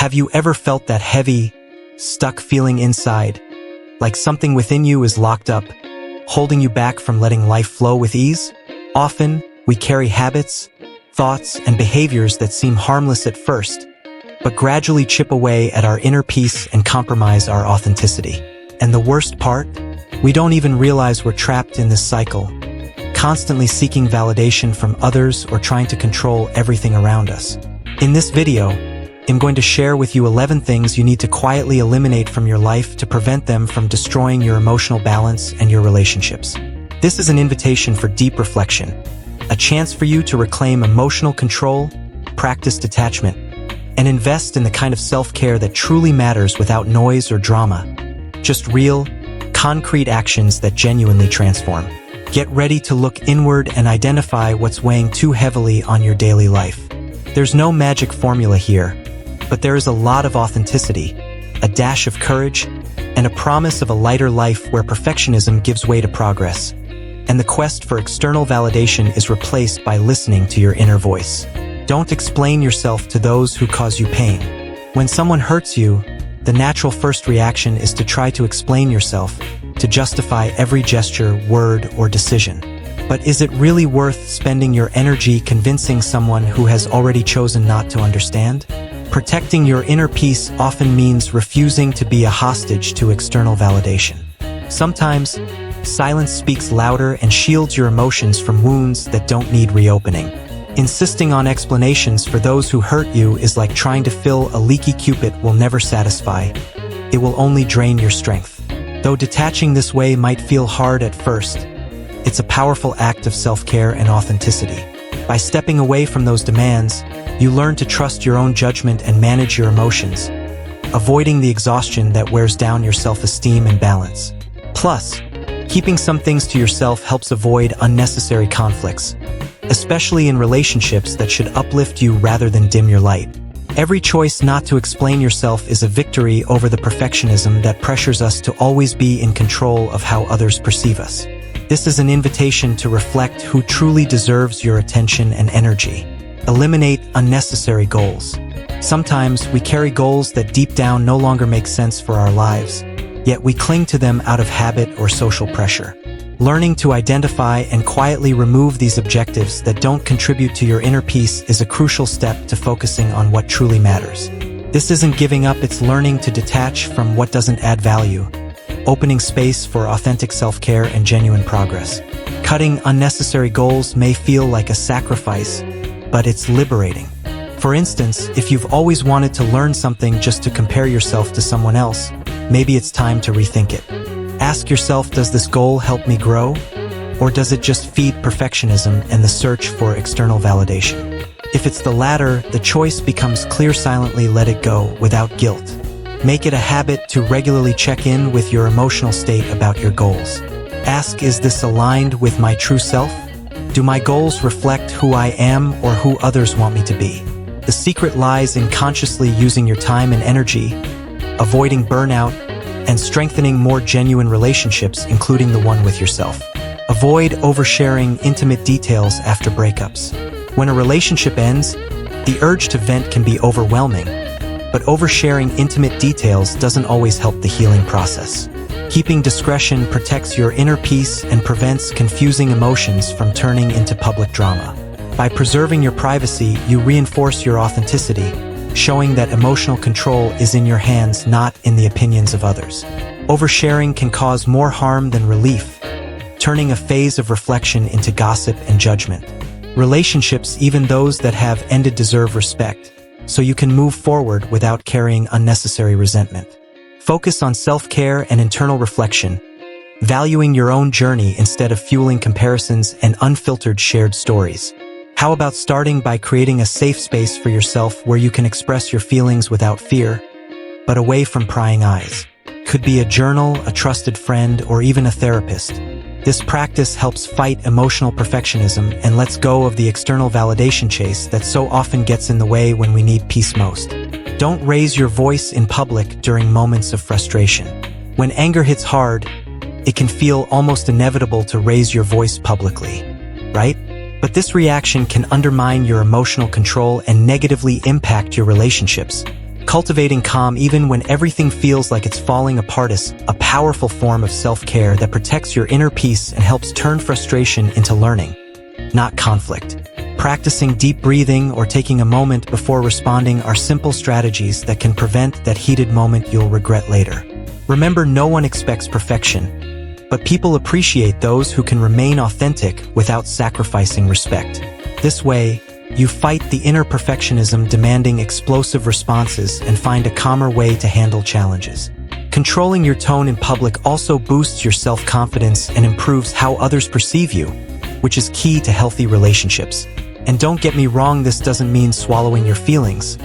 Have you ever felt that heavy, stuck feeling inside, like something within you is locked up, holding you back from letting life flow with ease? Often, we carry habits, thoughts, and behaviors that seem harmless at first, but gradually chip away at our inner peace and compromise our authenticity. And the worst part? We don't even realize we're trapped in this cycle, constantly seeking validation from others or trying to control everything around us. In this video, I'm going to share with you 11 things you need to quietly eliminate from your life to prevent them from destroying your emotional balance and your relationships. This is an invitation for deep reflection, a chance for you to reclaim emotional control, practice detachment, and invest in the kind of self-care that truly matters without noise or drama. Just real, concrete actions that genuinely transform. Get ready to look inward and identify what's weighing too heavily on your daily life. There's no magic formula here, but there is a lot of authenticity, a dash of courage, and a promise of a lighter life where perfectionism gives way to progress, and the quest for external validation is replaced by listening to your inner voice. Don't explain yourself to those who cause you pain. When someone hurts you, the natural first reaction is to try to explain yourself, to justify every gesture, word, or decision. But is it really worth spending your energy convincing someone who has already chosen not to understand? Protecting your inner peace often means refusing to be a hostage to external validation. Sometimes, silence speaks louder and shields your emotions from wounds that don't need reopening. Insisting on explanations for those who hurt you is like trying to fill a leaky cupid will never satisfy. It will only drain your strength. Though detaching this way might feel hard at first, it's a powerful act of self-care and authenticity. By stepping away from those demands, you learn to trust your own judgment and manage your emotions, avoiding the exhaustion that wears down your self-esteem and balance. Plus, keeping some things to yourself helps avoid unnecessary conflicts, especially in relationships that should uplift you rather than dim your light. Every choice not to explain yourself is a victory over the perfectionism that pressures us to always be in control of how others perceive us. This is an invitation to reflect who truly deserves your attention and energy. Eliminate unnecessary goals. Sometimes we carry goals that deep down no longer make sense for our lives, yet we cling to them out of habit or social pressure. Learning to identify and quietly remove these objectives that don't contribute to your inner peace is a crucial step to focusing on what truly matters. This isn't giving up, it's learning to detach from what doesn't add value, opening space for authentic self-care and genuine progress. Cutting unnecessary goals may feel like a sacrifice, but it's liberating. For instance, if you've always wanted to learn something just to compare yourself to someone else, maybe it's time to rethink it. Ask yourself, does this goal help me grow? Or does it just feed perfectionism and the search for external validation? If it's the latter, the choice becomes clear: silently let it go without guilt. Make it a habit to regularly check in with your emotional state about your goals. Ask, is this aligned with my true self? Do my goals reflect who I am or who others want me to be? The secret lies in consciously using your time and energy, avoiding burnout, and strengthening more genuine relationships, including the one with yourself. Avoid oversharing intimate details after breakups. When a relationship ends, the urge to vent can be overwhelming, but oversharing intimate details doesn't always help the healing process. Keeping discretion protects your inner peace and prevents confusing emotions from turning into public drama. By preserving your privacy, you reinforce your authenticity, showing that emotional control is in your hands, not in the opinions of others. Oversharing can cause more harm than relief, turning a phase of reflection into gossip and judgment. Relationships, even those that have ended, deserve respect, so you can move forward without carrying unnecessary resentment. Focus on self-care and internal reflection, valuing your own journey instead of fueling comparisons and unfiltered shared stories. How about starting by creating a safe space for yourself where you can express your feelings without fear, but away from prying eyes? Could be a journal, a trusted friend, or even a therapist. This practice helps fight emotional perfectionism and lets go of the external validation chase that so often gets in the way when we need peace most. Don't raise your voice in public during moments of frustration. When anger hits hard, it can feel almost inevitable to raise your voice publicly, right? But this reaction can undermine your emotional control and negatively impact your relationships. Cultivating calm even when everything feels like it's falling apart is a powerful form of self-care that protects your inner peace and helps turn frustration into learning, not conflict. Practicing deep breathing or taking a moment before responding are simple strategies that can prevent that heated moment you'll regret later. Remember, no one expects perfection, but people appreciate those who can remain authentic without sacrificing respect. This way, you fight the inner perfectionism demanding explosive responses and find a calmer way to handle challenges. Controlling your tone in public also boosts your self-confidence and improves how others perceive you, which is key to healthy relationships. And don't get me wrong, this doesn't mean swallowing your feelings,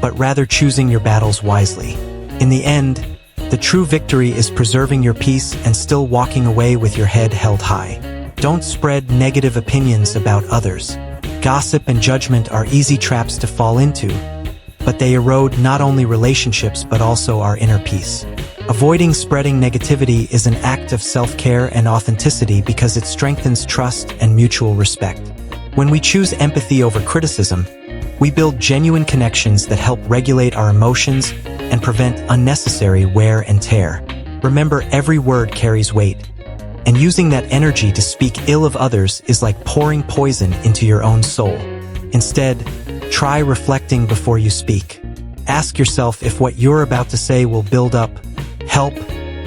but rather choosing your battles wisely. In the end, the true victory is preserving your peace and still walking away with your head held high. Don't spread negative opinions about others. Gossip and judgment are easy traps to fall into, but they erode not only relationships but also our inner peace. Avoiding spreading negativity is an act of self-care and authenticity because it strengthens trust and mutual respect. When we choose empathy over criticism, we build genuine connections that help regulate our emotions and prevent unnecessary wear and tear. Remember, every word carries weight, and using that energy to speak ill of others is like pouring poison into your own soul. Instead, try reflecting before you speak. Ask yourself if what you're about to say will build up, help,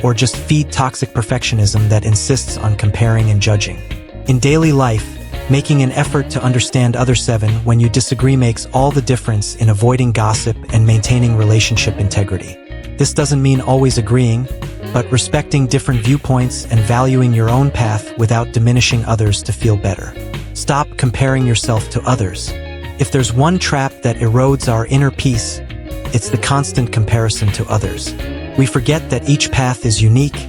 or just feed toxic perfectionism that insists on comparing and judging. In daily life, making an effort to understand others when you disagree makes all the difference in avoiding gossip and maintaining relationship integrity. This doesn't mean always agreeing, but respecting different viewpoints and valuing your own path without diminishing others to feel better. Stop comparing yourself to others. If there's one trap that erodes our inner peace, it's the constant comparison to others. We forget that each path is unique,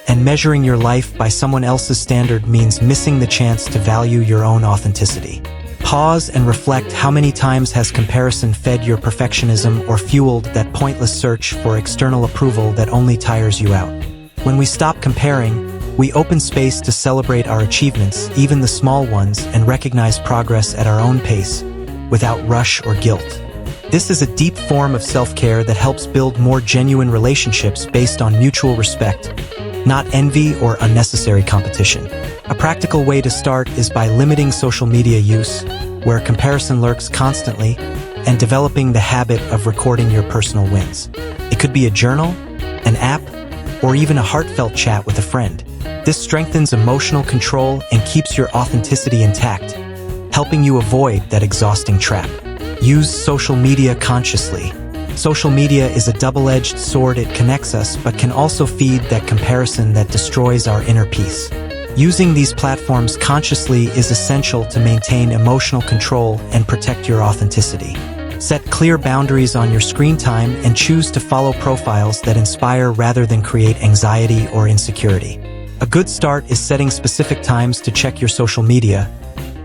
and measuring your life by someone else's standard means missing the chance to value your own authenticity. Pause and reflect. How many times has comparison fed your perfectionism or fueled that pointless search for external approval that only tires you out? When we stop comparing, we open space to celebrate our achievements, even the small ones, and recognize progress at our own pace, without rush or guilt. This is a deep form of self-care that helps build more genuine relationships based on mutual respect, not envy or unnecessary competition. A practical way to start is by limiting social media use, where comparison lurks constantly, and developing the habit of recording your personal wins. It could be a journal, an app, or even a heartfelt chat with a friend. This strengthens emotional control and keeps your authenticity intact, helping you avoid that exhausting trap. Use social media consciously. Social media is a double-edged sword. It connects us, but can also feed that comparison that destroys our inner peace. Using these platforms consciously is essential to maintain emotional control and protect your authenticity. Set clear boundaries on your screen time and choose to follow profiles that inspire rather than create anxiety or insecurity. A good start is setting specific times to check your social media,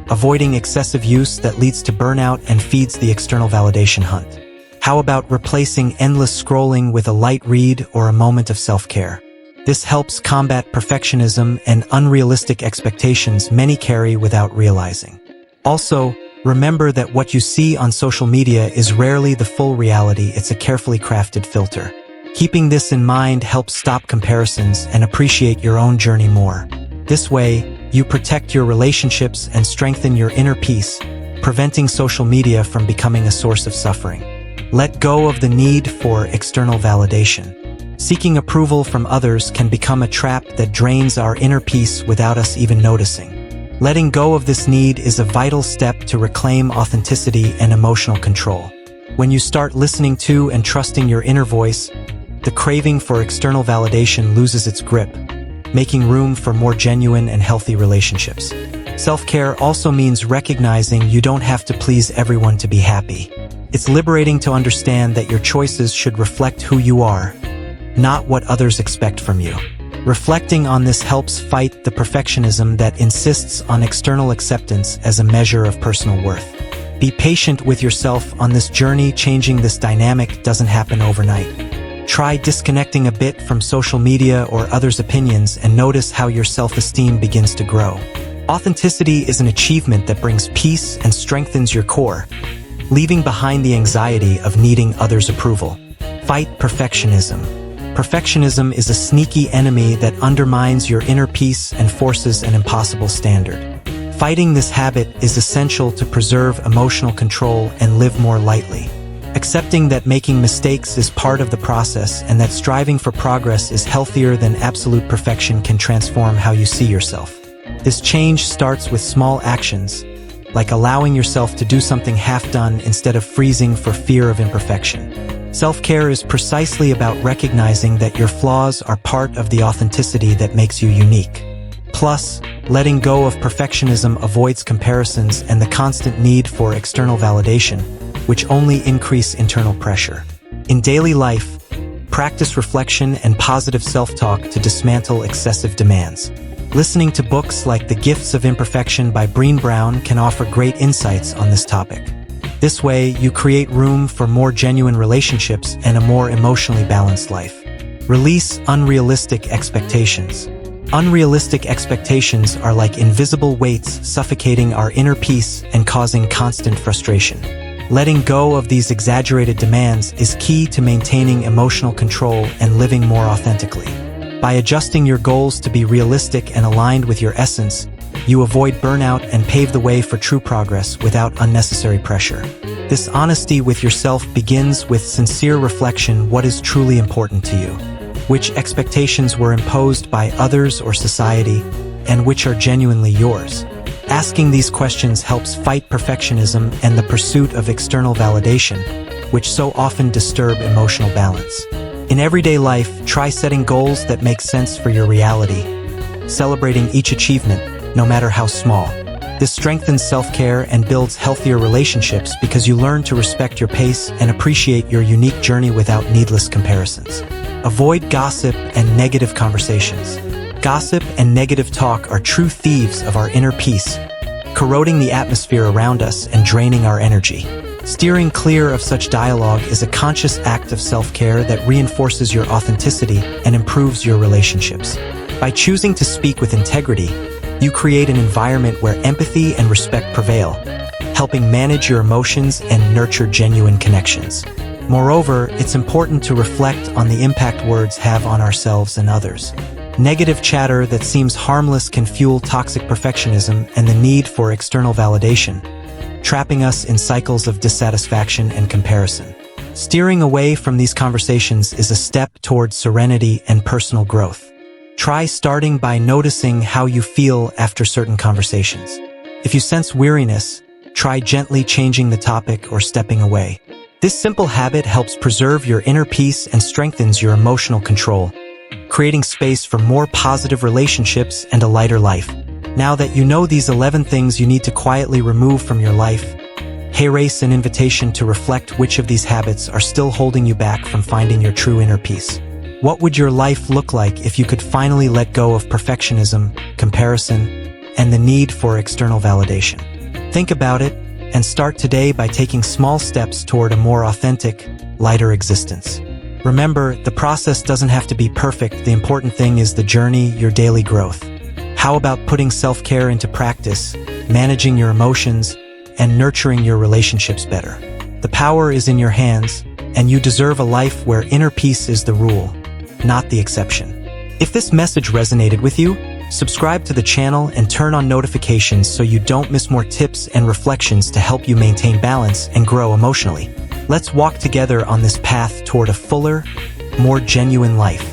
avoiding excessive use that leads to burnout and feeds the external validation hunt. How about replacing endless scrolling with a light read or a moment of self-care? This helps combat perfectionism and unrealistic expectations many carry without realizing. Also, remember that what you see on social media is rarely the full reality. It's a carefully crafted filter. Keeping this in mind helps stop comparisons and appreciate your own journey more. This way, you protect your relationships and strengthen your inner peace, preventing social media from becoming a source of suffering. Let go of the need for external validation. Seeking approval from others can become a trap that drains our inner peace without us even noticing. Letting go of this need is a vital step to reclaim authenticity and emotional control. When you start listening to and trusting your inner voice, the craving for external validation loses its grip, making room for more genuine and healthy relationships. Self-care also means recognizing you don't have to please everyone to be happy. It's liberating to understand that your choices should reflect who you are, not what others expect from you. Reflecting on this helps fight the perfectionism that insists on external acceptance as a measure of personal worth. Be patient with yourself on this journey. Changing this dynamic doesn't happen overnight. Try disconnecting a bit from social media or others' opinions and notice how your self-esteem begins to grow. Authenticity is an achievement that brings peace and strengthens your core, leaving behind the anxiety of needing others' approval. Fight perfectionism. Perfectionism is a sneaky enemy that undermines your inner peace and forces an impossible standard. Fighting this habit is essential to preserve emotional control and live more lightly. Accepting that making mistakes is part of the process and that striving for progress is healthier than absolute perfection can transform how you see yourself. This change starts with small actions, like allowing yourself to do something half-done instead of freezing for fear of imperfection. Self-care is precisely about recognizing that your flaws are part of the authenticity that makes you unique. Plus, letting go of perfectionism avoids comparisons and the constant need for external validation, which only increase internal pressure. In daily life, practice reflection and positive self-talk to dismantle excessive demands. Listening to books like The Gifts of Imperfection by Brené Brown can offer great insights on this topic. This way, you create room for more genuine relationships and a more emotionally balanced life. Release unrealistic expectations. Unrealistic expectations are like invisible weights suffocating our inner peace and causing constant frustration. Letting go of these exaggerated demands is key to maintaining emotional control and living more authentically. By adjusting your goals to be realistic and aligned with your essence, you avoid burnout and pave the way for true progress without unnecessary pressure. This honesty with yourself begins with sincere reflection: what is truly important to you? Which expectations were imposed by others or society, and which are genuinely yours? Asking these questions helps fight perfectionism and the pursuit of external validation, which so often disturb emotional balance. In everyday life, try setting goals that make sense for your reality, celebrating each achievement, no matter how small. This strengthens self-care and builds healthier relationships because you learn to respect your pace and appreciate your unique journey without needless comparisons. Avoid gossip and negative conversations. Gossip and negative talk are true thieves of our inner peace, corroding the atmosphere around us and draining our energy. Steering clear of such dialogue is a conscious act of self-care that reinforces your authenticity and improves your relationships. By choosing to speak with integrity, you create an environment where empathy and respect prevail, helping manage your emotions and nurture genuine connections. Moreover, it's important to reflect on the impact words have on ourselves and others. Negative chatter that seems harmless can fuel toxic perfectionism and the need for external validation, trapping us in cycles of dissatisfaction and comparison. Steering away from these conversations is a step towards serenity and personal growth. Try starting by noticing how you feel after certain conversations. If you sense weariness, try gently changing the topic or stepping away. This simple habit helps preserve your inner peace and strengthens your emotional control, creating space for more positive relationships and a lighter life. Now that you know these 11 things you need to quietly remove from your life, here's an invitation to reflect which of these habits are still holding you back from finding your true inner peace. What would your life look like if you could finally let go of perfectionism, comparison, and the need for external validation? Think about it and start today by taking small steps toward a more authentic, lighter existence. Remember, the process doesn't have to be perfect. The important thing is the journey, your daily growth. How about putting self-care into practice, managing your emotions, and nurturing your relationships better? The power is in your hands, and you deserve a life where inner peace is the rule, not the exception. If this message resonated with you, subscribe to the channel and turn on notifications so you don't miss more tips and reflections to help you maintain balance and grow emotionally. Let's walk together on this path toward a fuller, more genuine life.